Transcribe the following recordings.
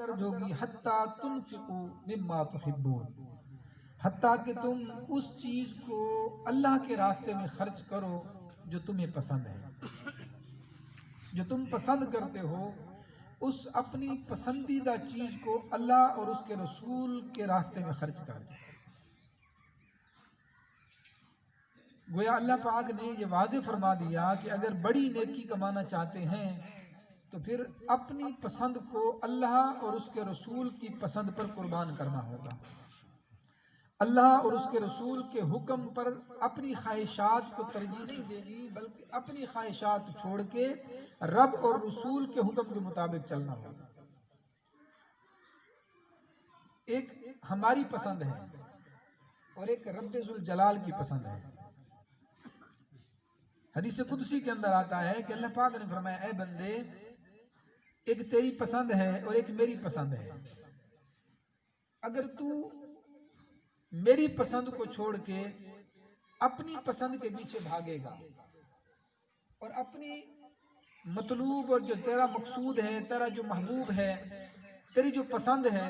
درج ہوگی حتیٰ تنفقوا مما تحبون، حتیٰ کہ تم اس چیز کو اللہ کے راستے میں خرچ کرو جو تمہیں پسند ہے، جو تم پسند کرتے ہو، اس اپنی پسندیدہ چیز کو اللہ اور اس کے رسول کے راستے میں خرچ کر دو۔ گویا اللہ پاک نے یہ واضح فرما دیا کہ اگر بڑی نیکی کمانا چاہتے ہیں تو پھر اپنی پسند کو اللہ اور اس کے رسول کی پسند پر قربان کرنا ہوگا۔ اللہ اور اس کے رسول کے حکم پر اپنی خواہشات کو ترجیح نہیں دینی، بلکہ اپنی خواہشات چھوڑ کے رب اور رسول کے حکم کے مطابق چلنا ہوگا۔ ایک ہماری پسند ہے اور ایک رب ذوالجلال کی پسند ہے۔ حدیث قدسی کے اندر آتا ہے کہ اللہ پاک نے فرمایا اے بندے، ایک تیری پسند ہے اور ایک میری پسند ہے، اگر تو میری پسند کو چھوڑ کے اپنی پسند کے پیچھے بھاگے گا اور اپنی مطلوب اور جو تیرا مقصود ہے، تیرا جو محبوب ہے، تیری جو پسند ہے،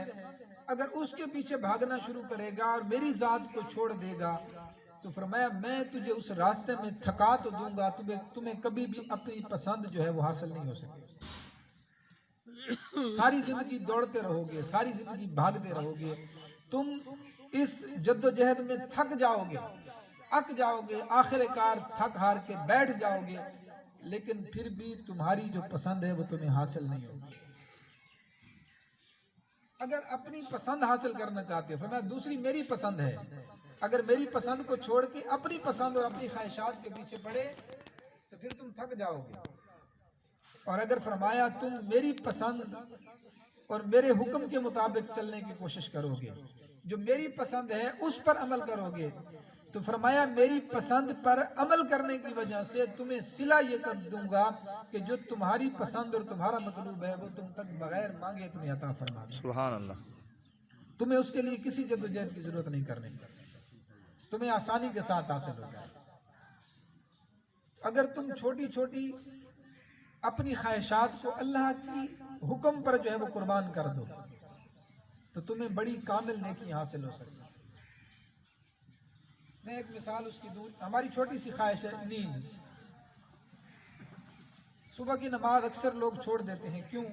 اگر اس کے پیچھے بھاگنا شروع کرے گا اور میری ذات کو چھوڑ دے گا تو فرمایا میں تجھے اس راستے میں تھکا تو دوں گا، تمہیں کبھی بھی اپنی پسند جو ہے وہ حاصل نہیں ہو سکے۔ ساری زندگی دوڑتے رہو گے، ساری زندگی بھاگتے رہو گے، تم اس جد و جہد میں تھک جاؤ گے، اک جاؤ گے، آخر کار تھک ہار کے بیٹھ جاؤ گے، لیکن پھر بھی تمہاری جو پسند ہے وہ تمہیں حاصل نہیں ہوگی۔ اگر اپنی پسند حاصل کرنا چاہتے ہو، فرمایا دوسری میری پسند ہے، اگر میری پسند کو چھوڑ کے اپنی پسند اور اپنی خواہشات کے پیچھے پڑے تو پھر تم تھک جاؤ گے، اور اگر فرمایا تم میری پسند اور میرے حکم کے مطابق چلنے کی کوشش کرو گے، جو میری پسند ہے اس پر عمل کرو گے، تو فرمایا میری پسند پر عمل کرنے کی وجہ سے تمہیں صلہ یہ کر دوں گا کہ جو تمہاری پسند اور تمہارا مطلوب ہے وہ تم تک بغیر مانگے تمہیں عطا فرما دوں۔ سبحان اللہ۔ تمہیں اس کے لیے کسی جد و جہد کی ضرورت نہیں کرنے کی، تمہیں آسانی کے ساتھ حاصل ہو جائے۔ اگر تم چھوٹی چھوٹی اپنی خواہشات کو اللہ کی حکم پر جو ہے وہ قربان کر دو تو تمہیں بڑی کامل نیکی حاصل ہو سکتی۔ میں ایک مثال اس کی دوں، ہماری چھوٹی سی خواہش ہے نیند۔ صبح کی نماز اکثر لوگ چھوڑ دیتے ہیں، کیوں؟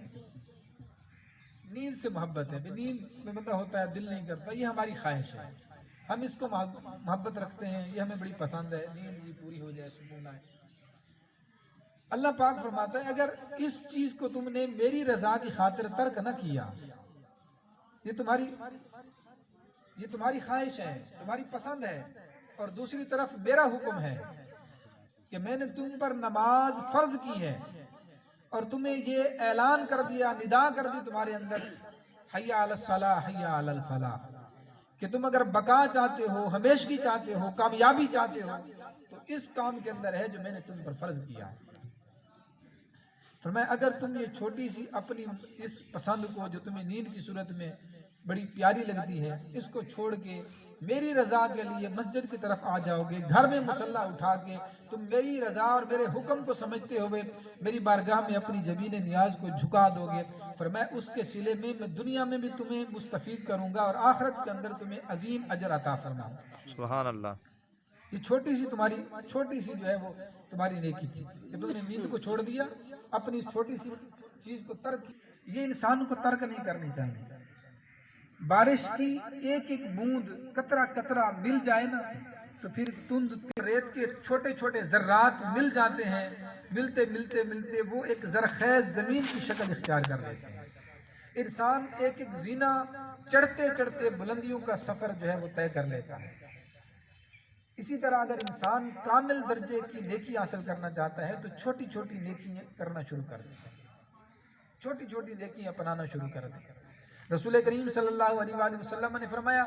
نیند سے محبت ہے، نیند میں بندہ ہوتا ہے دل نہیں کرتا، یہ ہماری خواہش ہے، ہم اس کو محبت رکھتے ہیں، یہ ہمیں بڑی پسند ہے، نیند بھی پوری ہو جائے، سکون آئے۔ اللہ پاک فرماتا ہے اگر اس چیز کو تم نے میری رضا کی خاطر ترک نہ کیا، یہ تمہاری خواہش ہے، تمہاری پسند ہے، اور دوسری طرف میرا حکم ہے کہ میں نے تم پر نماز فرض کی ہے اور تمہیں یہ اعلان کر دیا، ندا کر دی تمہارے اندر، حی علی الصلاح حی علی الفلاح، کہ تم اگر بقا چاہتے ہو، ہمیشگی چاہتے ہو، کامیابی چاہتے ہو تو اس کام کے اندر ہے جو میں نے تم پر فرض کیا ہے۔ فرمایا اگر تم یہ چھوٹی سی اپنی اس پسند کو جو تمہیں نیند کی صورت میں بڑی پیاری لگتی ہے، اس کو چھوڑ کے میری رضا کے لیے مسجد کی طرف آ جاؤ گے، گھر میں مصلی اٹھا کے تم میری رضا اور میرے حکم کو سمجھتے ہوئے میری بارگاہ میں اپنی جبین نیاز کو جھکا دو گے، فرمایا اس کے صلے میں میں دنیا میں بھی تمہیں مستفید کروں گا اور آخرت کے اندر تمہیں عظیم اجر عطا فرماؤں گا۔ سبحان اللہ۔ یہ چھوٹی سی جو ہے وہ تمہاری نیکی تھی کہ تم نے نیند کو چھوڑ دیا، اپنی اس چھوٹی سی چیز کو ترک کیا۔ یہ انسان کو ترک نہیں کرنی چاہیے۔ بارش کی ایک ایک بوند، قطرہ قطرہ مل جائے نا تو پھر تند ریت کے چھوٹے چھوٹے ذرات مل جاتے ہیں، ملتے ملتے ملتے وہ ایک زرخیز زمین کی شکل اختیار کر لیتے ہیں۔ انسان ایک ایک زینہ چڑھتے چڑھتے بلندیوں کا سفر جو ہے وہ طے کر لیتا ہے۔ اسی طرح اگر انسان کامل درجے کی نیکی حاصل کرنا چاہتا ہے تو چھوٹی چھوٹی نیکیاں کرنا شروع کر دے، چھوٹی چھوٹی نیکیاں اپنانا شروع کر دے۔ رسول کریم صلی اللہ علیہ وآلہ وسلم نے فرمایا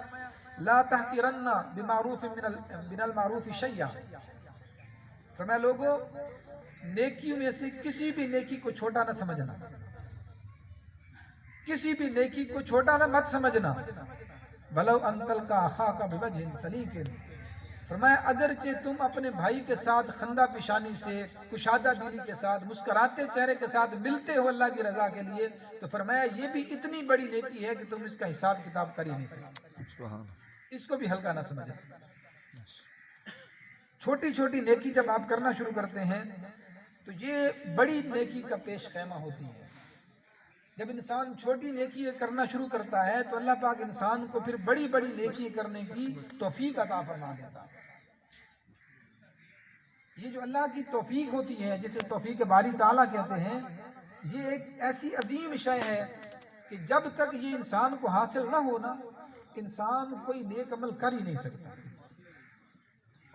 لا تحقرن بمعروف من المعروف شیئا، فرمایا لوگوں نیکیوں میں سے کسی بھی نیکی کو چھوٹا نہ سمجھنا، کسی بھی نیکی کو چھوٹا نہ مت سمجھنا، ولو ان تلقى اخاك بوجه طليق، فرمایا اگرچہ تم اپنے بھائی کے ساتھ خندہ پیشانی سے کشادہ دلی کے ساتھ مسکراتے چہرے کے ساتھ ملتے ہو اللہ کی رضا کے لیے، تو فرمایا یہ بھی اتنی بڑی نیکی ہے کہ تم اس کا حساب کتاب کر ہی نہیں سکتے، اس کو بھی ہلکا نہ سمجھیں۔ چھوٹی چھوٹی نیکی جب آپ کرنا شروع کرتے ہیں تو یہ بڑی نیکی کا پیش خیمہ ہوتی ہے۔ جب انسان چھوٹی نیکی کرنا شروع کرتا ہے تو اللہ پاک انسان کو پھر بڑی بڑی نیکی کرنے کی توفیق عطا فرما دیتا ہے۔ یہ جو اللہ کی توفیق ہوتی ہے، جسے توفیق باری تعالیٰ کہتے ہیں، یہ ایک ایسی عظیم شے ہے کہ جب تک یہ انسان کو حاصل نہ ہونا، انسان کوئی نیک عمل کر ہی نہیں سکتا۔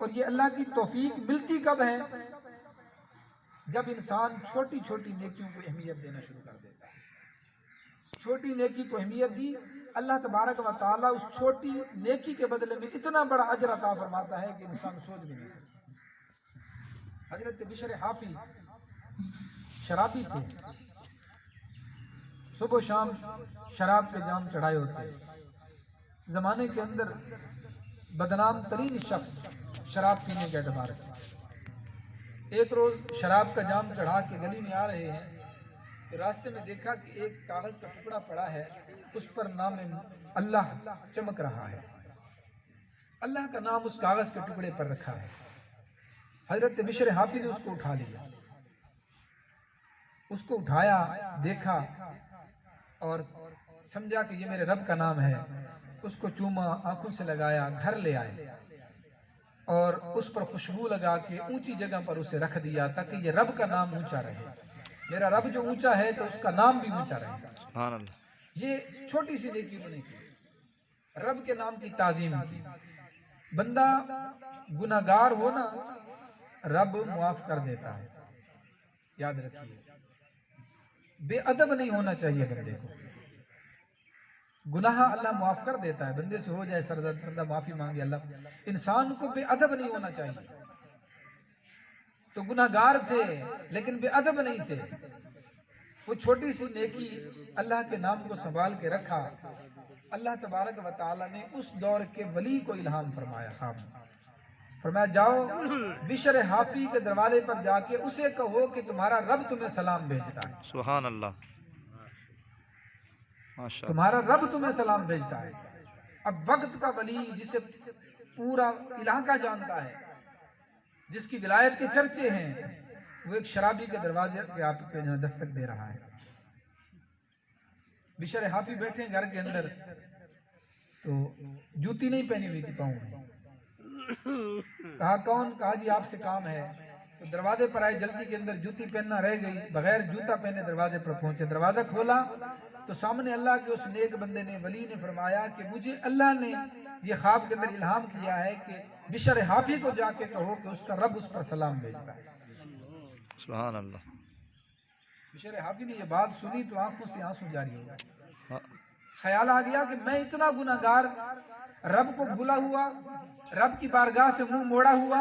اور یہ اللہ کی توفیق ملتی کب ہے؟ جب انسان چھوٹی چھوٹی نیکیوں کو اہمیت دینا شروع کر دیتا ہے۔ چھوٹی نیکی کو اہمیت دی، اللہ تبارک و تعالیٰ اس چھوٹی نیکی کے بدلے میں اتنا بڑا اجر عطا فرماتا ہے کہ انسان سوچ بھی نہیں سکتا۔ حضرت بشر حافی شرابی تھے، صبح و شام شراب کے جام چڑھائے ہوتے، زمانے کے اندر بدنام ترین شخص شراب پینے کے اعتبار سے۔ ایک روز شراب کا جام چڑھا کے گلی میں آ رہے ہیں تو راستے میں دیکھا کہ ایک کاغذ کا ٹکڑا پڑا ہے، اس پر نام اللہ چمک رہا ہے، اللہ کا نام اس کاغذ کے ٹکڑے پر رکھا ہے۔ حضرت بشر حافی نے اس کو اٹھا لیا، اس کو اٹھایا، دیکھا اور سمجھا کہ یہ میرے رب کا نام ہے، اس کو چوما، آنکھوں سے لگایا، گھر لے آئے اور اس پر خوشبو لگا کے اونچی جگہ پر اسے رکھ دیا تاکہ یہ رب کا نام اونچا رہے۔ میرا رب جو اونچا ہے تو اس کا نام بھی اونچا رہے۔ سبحان اللہ۔ یہ چھوٹی سی نیکی انہوں نے کی، رب کے نام کی تعظیم کی۔ بندہ گناہگار ہو نا، رب معاف کر دیتا ہے، یاد رکھیے۔ بے ادب نہیں ہونا چاہیے بندے کو، گناہ اللہ معاف کر دیتا ہے، بندے سے ہو جائے سرزد، بندہ معافی مانگے اللہ۔ انسان کو بے ادب نہیں ہونا چاہیے۔ تو گناہگار تھے لیکن بے ادب نہیں تھے، وہ چھوٹی سی نیکی اللہ کے نام کو سنبھال کے رکھا۔ اللہ تبارک و تعالی نے اس دور کے ولی کو الہام فرمایا، خواب میں فرمایا جاؤ بشر حافی کے دروازے پر جا کے اسے کہو کہ تمہارا رب تمہیں سلام بھیجتا ہے۔ سبحان اللہ، تمہارا رب تمہیں سلام بھیجتا ہے۔ اب وقت کا ولی جسے پورا علاقہ جانتا ہے، جس کی ولایت کے چرچے ہیں، وہ ایک شرابی کے دروازے پہ آپ پہ دستک دے رہا ہے۔ بشر حافی بیٹھے گھر کے اندر، تو جوتی نہیں پہنی ہوئی تھی پاؤں میں۔ کہا کون؟ کہا جی آپ سے کام ہے۔ تو دروازے پر آئے، جلدی کے اندر جوتی پہننا رہ گئی، بغیر جوتا پہنے دروازے پر پہنچے۔ دروازہ کھولا تو سامنے اللہ کے اس نیک بندے نے، ولی نے فرمایا کہ مجھے اللہ نے یہ خواب کے اندر الہام کیا ہے کہ بشر حافی کو جا کے کہو کہ اس کا رب اس پر سلام بھیجتا ہے۔ سبحان اللہ۔ بشر حافی نے یہ بات سنی تو آنکھوں سے آنسو جاری ہو گئے۔ خیال آ گیا کہ میں اتنا گناہگار، رب کو بھولا ہوا، رب کی بارگاہ سے منہ موڑا ہوا،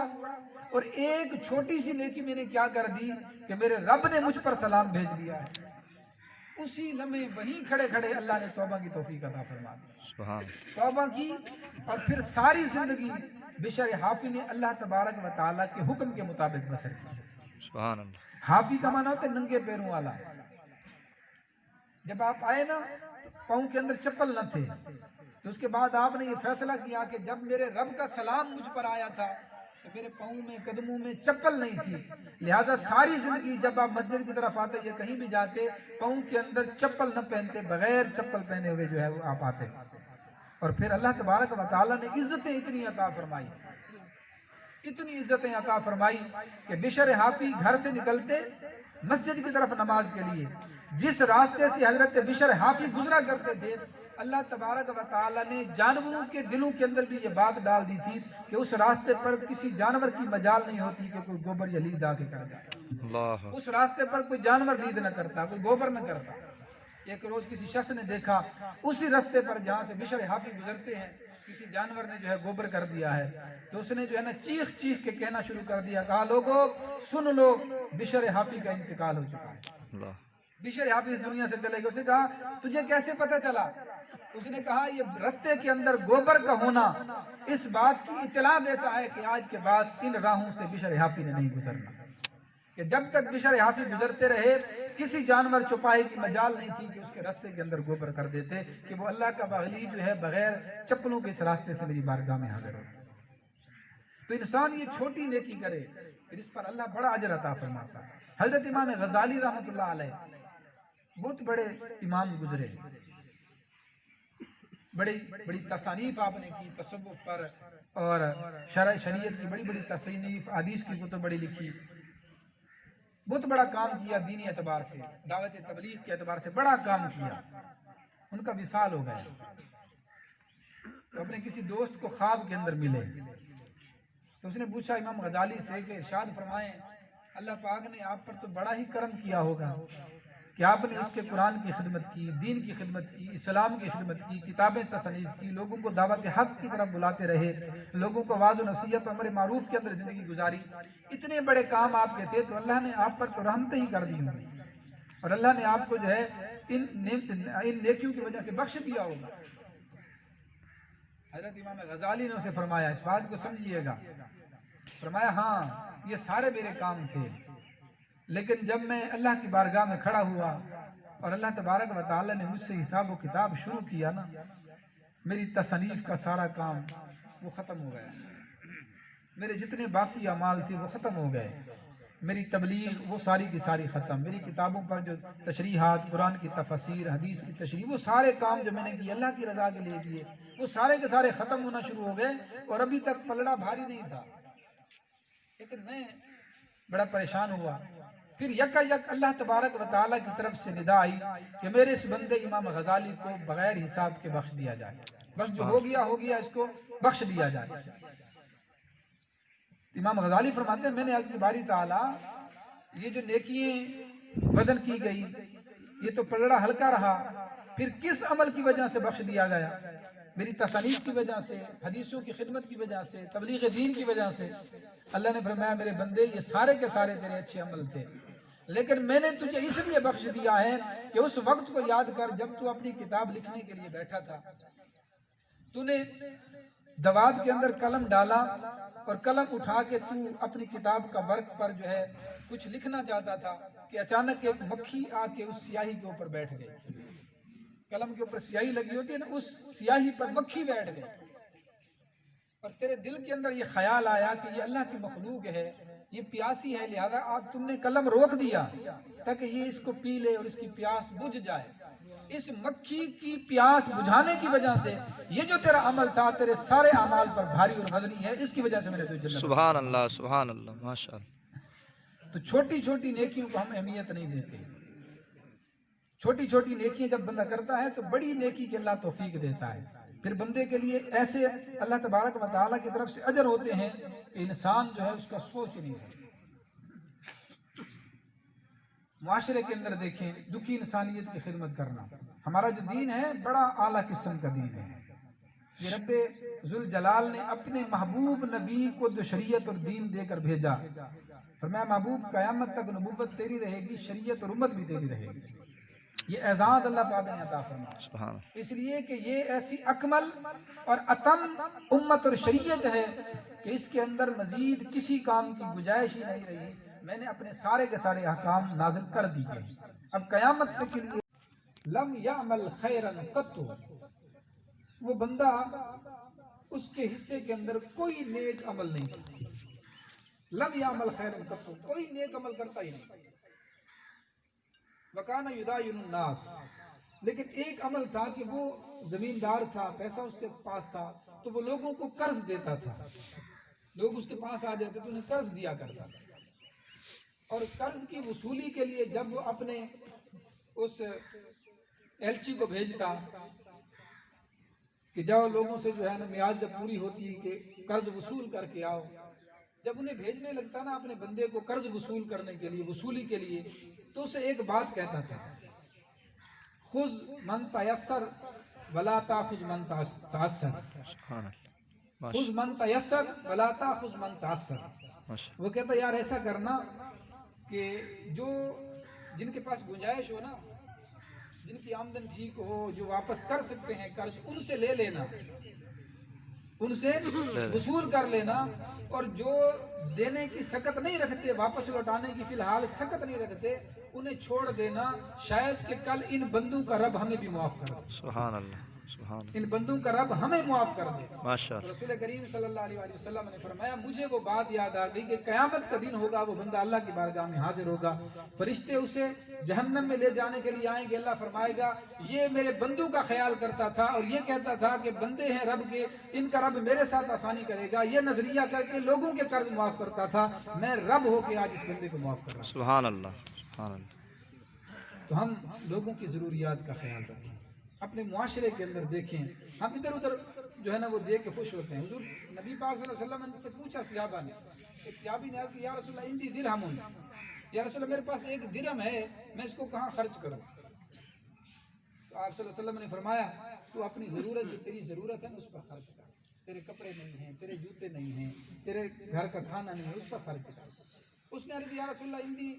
اور ایک چھوٹی سی نیکی میں نے کیا کر دی کہ میرے رب نے مجھ پر سلام بھیج دیا ہے۔ اسی لمحے وہیں کھڑے کھڑے اللہ نے توبہ کی توفیق عطا فرما دی۔ توبہ کی اور پھر ساری زندگی بشر حافی نے اللہ تبارک و تعالیٰ کے حکم کے مطابق بسر کی۔ سبحان اللہ۔ حافی کا معنی ہوتا ہے ننگے پیروں والا۔ جب آپ آئے نا تو پاؤں کے اندر چپل نہ تھے، تو اس کے بعد آپ نے یہ فیصلہ کیا کہ جب میرے رب کا سلام مجھ پر آیا تھا تو میرے پاؤں میں، قدموں میں چپل نہیں تھی، لہٰذا ساری زندگی جب آپ مسجد کی طرف آتے یا کہیں بھی جاتے، پاؤں کے اندر چپل نہ پہنتے، بغیر چپل پہنے ہوئے جو ہے وہ آپ آتے۔ اور پھر اللہ تبارک و تعالیٰ نے عزتیں اتنی عطا فرمائی، اتنی عزتیں عطا فرمائی کہ بشر حافی گھر سے نکلتے مسجد کی طرف نماز کے لیے، جس راستے سے حضرت بشر حافی گزرا کرتے تھے، اللہ تبارک و تعالیٰ نے جانوروں کے دلوں کے اندر بھی یہ بات ڈال دی تھی کہ اس راستے پر کسی جانور کی مجال نہیں ہوتی کہ کوئی گوبر یا لید آ کے کر جائے۔ اس راستے پر کوئی جانور لید نہ کرتا، کوئی گوبر نہ کرتا۔ ایک روز کسی شخص نے دیکھا اسی راستے پر جہاں سے بشر حافی گزرتے ہیں، کسی جانور نے جو ہے گوبر کر دیا ہے، تو اس نے جو ہے نا چیخ چیخ کے کہنا شروع کر دیا، کہا لوگو سن لو، بشر حافی کا انتقال ہو چکا ہے، بشر حافی اس دنیا سے چلے گئے۔ اسے کہا تجھے کیسے پتہ چلا؟ اس نے کہا یہ رستے کے اندر گوبر کا ہونا اس بات کی اطلاع دیتا ہے کہ آج کے بعد ان راہوں سے بشر حافی نے نہیں گزرنا، کہ جب تک بشر حافی گزرتے رہے کسی جانور چوپائے کی مجال نہیں تھی کہ اس کے رستے کے اندر گوبر کر دیتے کہ وہ اللہ کا بغلی جو ہے بغیر چپلوں کے اس راستے سے میری بارگاہ میں حاضر ہوتا۔ تو انسان یہ چھوٹی نیکی کرے پھر اس پر اللہ بڑا اجر عطا فرماتا ہے۔ حضرت امام غزالی رحمۃ اللہ علیہ بہت بڑے امام گزرے، بڑی تصانیف آپ نے کی تصوف پر، اور شرع شریعت کی بڑی بڑی تصنیف، حدیث کی کتب بڑی لکھی، بہت بڑا کام کیا دینی اعتبار سے، دعوت تبلیغ کے اعتبار سے بڑا کام کیا۔ ان کا وصال ہو گیا تو اپنے کسی دوست کو خواب کے اندر ملے تو اس نے پوچھا امام غزالی سے کہ ارشاد فرمائیں اللہ پاک نے آپ پر تو بڑا ہی کرم کیا ہوگا کہ آپ نے اس کے قرآن کی خدمت کی، دین کی خدمت کی، اسلام کی خدمت کی، کتابیں تصنیف کی، لوگوں کو دعوت حق کی طرف بلاتے رہے، لوگوں کو واعظ و نصیحت و امر معروف کے اندر زندگی گزاری، اتنے بڑے کام آپ کے تھے تو اللہ نے آپ پر تو رحمتیں ہی کر دی ہوں اور اللہ نے آپ کو جو ہے ان نیکیوں کی وجہ سے بخش دیا ہوگا۔ حضرت امام غزالی نے اسے فرمایا اس بات کو سمجھیے گا، فرمایا ہاں یہ سارے میرے کام تھے، لیکن جب میں اللہ کی بارگاہ میں کھڑا ہوا اور اللہ تبارک و تعالی نے مجھ سے حساب و کتاب شروع کیا نا، میری تصنیف کا سارا کام وہ ختم ہو گیا، میرے جتنے باقی اعمال تھے وہ ختم ہو گئے، میری تبلیغ وہ ساری کی ساری ختم، میری کتابوں پر جو تشریحات، قرآن کی تفسیر، حدیث کی تشریح، وہ سارے کام جو میں نے کیے اللہ کی رضا کے لیے کیے وہ سارے کے سارے ختم ہونا شروع ہو گئے اور ابھی تک پلڑا بھاری نہیں تھا، لیکن میں بڑا پریشان ہوا۔ پھر یکا یک اللہ تبارک و تعالیٰ کی طرف سے ندا آئی کہ میرے اس بندے امام غزالی کو بغیر حساب کے بخش دیا جائے، بس جو ہو گیا اس کو بخش دیا جائے۔ امام غزالی فرماتے ہیں میں نے عرض کی باری تعالیٰ یہ جو نیکییں وزن کی گئی یہ تو پلڑا ہلکا رہا، پھر کس عمل کی وجہ سے بخش دیا گیا؟ میری تصانیف کی وجہ سے، حدیثوں کی خدمت کی وجہ سے، تبلیغ دین کی وجہ سے۔ اللہ نے فرمایا میرے بندے یہ سارے کے سارے تیرے اچھے عمل تھے، لیکن میں نے تجھے اس لیے بخش دیا ہے کہ اس وقت کو یاد کر جب تو اپنی کتاب لکھنے کے لیے بیٹھا تھا، تو نے دوات کے اندر قلم ڈالا اور قلم اٹھا کے تو اپنی کتاب کا ورق پر جو ہے کچھ لکھنا چاہتا تھا کہ اچانک ایک مکھی آ کے اس سیاہی کے اوپر بیٹھ گئی، قلم کے اوپر سیاہی لگی ہوتی ہے نا، اس سیاہی پر مکھی بیٹھ گئی اور تیرے دل کے اندر یہ خیال آیا کہ یہ اللہ کی مخلوق ہے، یہ پیاسی ہے، لہذا آپ تم نے قلم روک دیا تاکہ یہ اس کو پی لے اور اس کی پیاس بجھ جائے۔ اس مکھی کی پیاس بجھانے کی وجہ سے یہ جو تیرا عمل تھا تیرے سارے اعمال پر بھاری اور وزنی ہے، اس کی وجہ سے میں نے تجھے جنت۔ سبحان اللہ سبحان اللہ ماشاءاللہ۔ تو چھوٹی چھوٹی نیکیوں کو ہم اہمیت نہیں دیتے، چھوٹی چھوٹی نیکیاں جب بندہ کرتا ہے تو بڑی نیکی کے اللہ توفیق دیتا ہے، پھر بندے کے لیے ایسے اللہ تبارک و تعالیٰ کی طرف سے اجر ہوتے ہیں کہ انسان جو ہے اس کا سوچ نہیں سکتا۔ معاشرے کے اندر دیکھیں دکھی انسانیت کی خدمت کرنا، ہمارا جو دین ہے بڑا اعلیٰ قسم کا دین ہے، یہ رب ذوالجلال نے اپنے محبوب نبی کو جو شریعت اور دین دے کر بھیجا، فرمایا محبوب قیامت تک نبوت تیری رہے گی، شریعت اور امت بھی تیری رہے گی۔ یہ اعزاز اللہ پاک نے عطا فرمایا اس لیے کہ یہ ایسی اکمل اور اتم امت اور شریعت ہے کہ اس کے اندر مزید کسی کام کی گنجائش ہی نہیں رہی، میں نے اپنے سارے کے سارے احکام نازل کر دیے۔ اب قیامت تک کے لیے لم یعمل خیرا قط، وہ بندہ اس کے حصے کے اندر کوئی نیک عمل نہیں کرتا، لم یعمل خیرا قط، کوئی نیک عمل کرتا ہی نہیں۔ وَكَانَ يُدَايِنُ النَّاسِ، لیکن ایک عمل تھا کہ وہ زمیندار تھا، پیسہ اس کے پاس تھا تو وہ لوگوں کو قرض دیتا تھا، لوگ اس کے پاس آ جاتے تو انہیں قرض دیا کرتا تھا، اور قرض کی وصولی کے لیے جب وہ اپنے اس ایلچی کو بھیجتا کہ جاؤ لوگوں سے جو ہے نا میعاد جب پوری ہوتی ہے کہ قرض وصول کر کے آؤ، جب انہیں بھیجنے لگتا نا اپنے بندے کو قرض وصول کرنے کے لیے، وصولی کے لیے، تو اسے ایک بات کہتا تھا، خذ من تیسر ولا تاخذ من تعسر، خذ من تیسر ولا تاخذ من تعسر۔ وہ کہتا یار ایسا کرنا کہ جو جن کے پاس گنجائش ہو نا، جن کی آمدن ٹھیک ہو، جو واپس کر سکتے ہیں قرض، ان سے لے لینا، ان سے وصول کر لینا، اور جو دینے کی سکت نہیں رکھتے، واپس لوٹانے کی فی الحال سکت نہیں رکھتے، انہیں چھوڑ دینا، شاید کہ کل ان بندوں کا رب ہمیں بھی معاف کر دے، سبحان اللہ، سبحان اللہ، ان بندوں کا رب ہمیں معاف کر دے۔ ماشاء اللہ، رسول کریم صلی اللہ علیہ وآلہ وسلم نے فرمایا مجھے وہ بات یاد آ گئی کہ قیامت کا دن ہوگا، وہ بندہ اللہ کی بارگاہ میں حاضر ہوگا، فرشتے اسے جہنم میں لے جانے کے لیے آئیں گے، اللہ فرمائے گا یہ میرے بندوں کا خیال کرتا تھا اور یہ کہتا تھا کہ بندے ہیں رب کے، ان کا رب میرے ساتھ آسانی کرے گا، یہ نظریہ کر کے لوگوں کے قرض معاف کرتا تھا، میں رب ہو کے آج اس بندے کو معاف کر رہا ہوں۔ سبحان اللہ، سبحان اللہ، تو ہم لوگوں کی ضروریات کا خیال رکھیں، اپنے معاشرے کے اندر دیکھیں، ہم ادھر ادھر جو ہے نا وہ دیکھ کے خوش ہوتے ہیں۔ حضور نبی پاک صلی اللہ علیہ وسلم سے پوچھا صحابہ نے، ایک صحابی نے کہا کہ یا رسول اللہ اندی درہم، یا رسول اللہ میرے پاس ایک درہم ہے، میں اس کو کہاں خرچ کروں؟ تو آپ صلی اللہ علیہ وسلم نے فرمایا تو اپنی ضرورت، جو تیری ضرورت ہے اس پر خرچ کر، تیرے کپڑے نہیں ہیں، تیرے جوتے نہیں ہیں، تیرے گھر کا کھانا نہیں ہے، اس پر خرچ کر۔ اس نے عرض کیا یا رسول اللہ اندی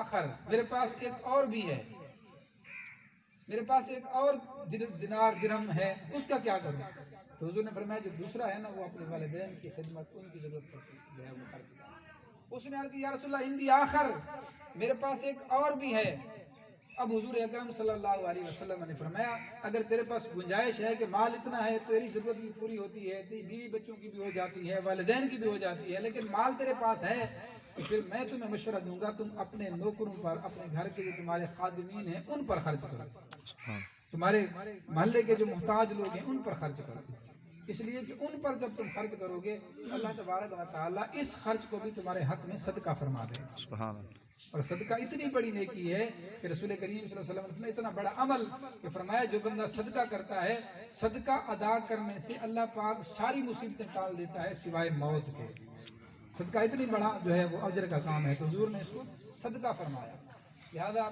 آخر، میرے پاس ایک اور بھی ہے، میرے پاس ایک اور دینار درہم ہے، اس کا کیا کروں؟ تو حضور نے فرمایا جو دوسرا ہے نا وہ اپنے والدین کی خدمت، ان کی ضرورت پر جو ہے وہ خرچ کرو۔ اس نے عرض کیا یا رسول اللہ اندی آخر، میرے پاس ایک اور بھی ہے۔ اب حضور اکرم صلی اللہ علیہ وسلم نے فرمایا اگر تیرے پاس گنجائش ہے کہ مال اتنا ہے، تیری ضرورت بھی پوری ہوتی ہے، تیری بیوی بچوں کی بھی ہو جاتی ہے، والدین کی بھی ہو جاتی ہے، لیکن مال تیرے پاس ہے، تو پھر میں تمہیں مشورہ دوں گا تم اپنے نوکروں پر، اپنے گھر کے جو تمہارے خادمین ہیں ان پر خرچ کرو، تمہارے محلے کے جو محتاج لوگ ہیں ان پر خرچ کرو، اس لیے کہ ان پر جب تم خرچ کرو گے اللہ تبارک و تعالیٰ اس خرچ کو بھی تمہارے حق میں صدقہ فرما دے گا۔ سبحان اللہ، اور صدقہ اتنی بڑی نیکی ہے کہ رسول کریم صلی اللہ علیہ وسلم نے اتنا بڑا عمل کہ فرمایا جو بندہ صدقہ کرتا ہے، صدقہ ادا کرنے سے اللہ پاک ساری مصیبتیں ٹال دیتا ہے سوائے موت کے۔ صدقہ اتنی بڑا جو ہے وہ اجر کا کام ہے، تو حضور نے اس کو صدقہ فرمایا۔ لہذا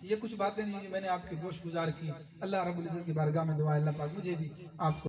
یہ کچھ باتیں نہیں جو میں نے آپ کی گوش گزار کی، اللہ رب العزت کی بارگاہ میں دعا ہے اللہ پاک مجھے بھی آپ کو